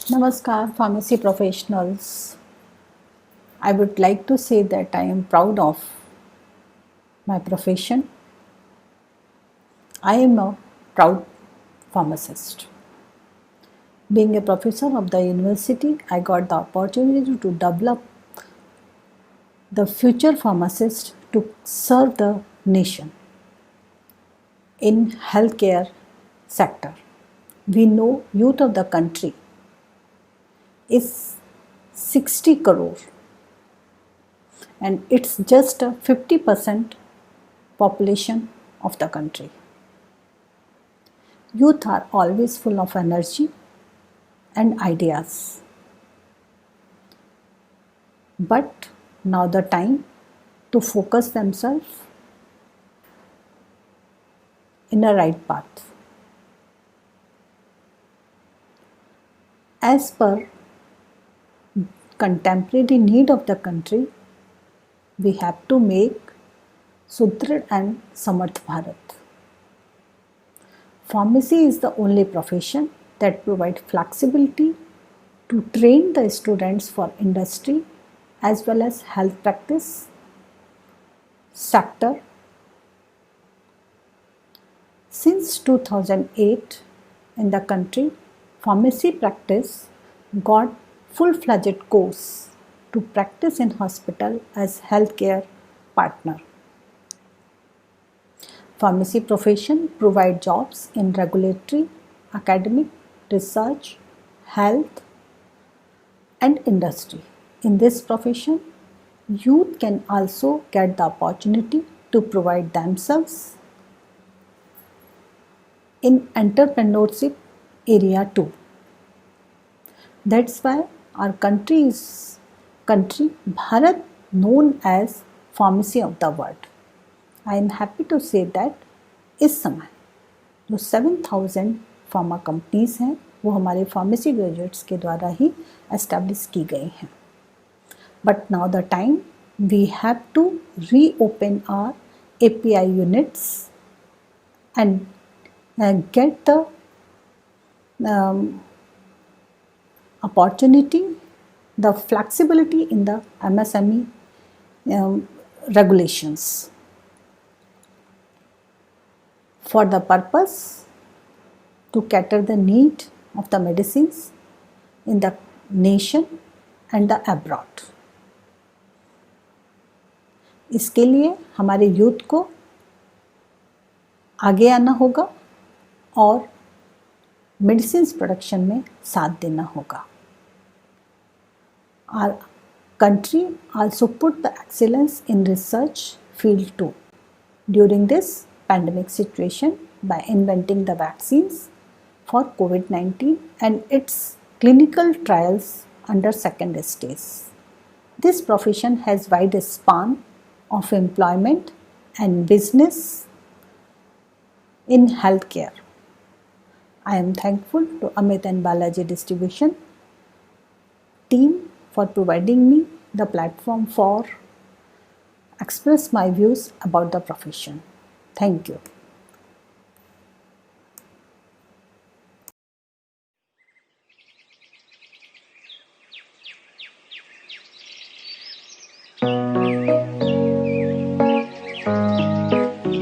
Namaskar, pharmacy professionals. I would like to say that I am proud of my profession. I am a proud pharmacist. Being a professor of the university, I got the opportunity to develop the future pharmacist to serve the nation in healthcare sector. We know youth of the country is 60 crore and it's just a 50% population of the country. Youth are always full of energy and ideas. But now the time to focus themselves in a right path. As per contemporary need of the country, we have to make Sudhrad and Samarth Bharat. Pharmacy is the only profession that provides flexibility to train the students for industry as well as health practice sector. Since 2008 in the country, pharmacy practice got full-fledged course to practice in hospital as healthcare partner. Pharmacy profession provide jobs in regulatory, academic, research, health and industry. In this profession, youth can also get the opportunity to provide themselves in entrepreneurship area too. That's why our country Bharat known as pharmacy of the world. I am happy to say that इस समय जो 7,000 pharma companies हैं वो हमारे pharmacy graduates के द्वारा he establish की गई हैं. But now the time we have to reopen our API units and get the opportunity, the flexibility in the MSME regulations. For the purpose to cater the need of the medicines in the nation and the abroad. इसके लिए हमारे youth को आगे आना होगा और medicines production में साथ देना होगा. Our country also put the excellence in research field too during this pandemic situation by inventing the vaccines for COVID-19 and its clinical trials under second stage. This profession has wide span of employment and business in healthcare. I am thankful to Amit and Balaji Distribution team for providing me the platform for express my views about the profession. Thank you.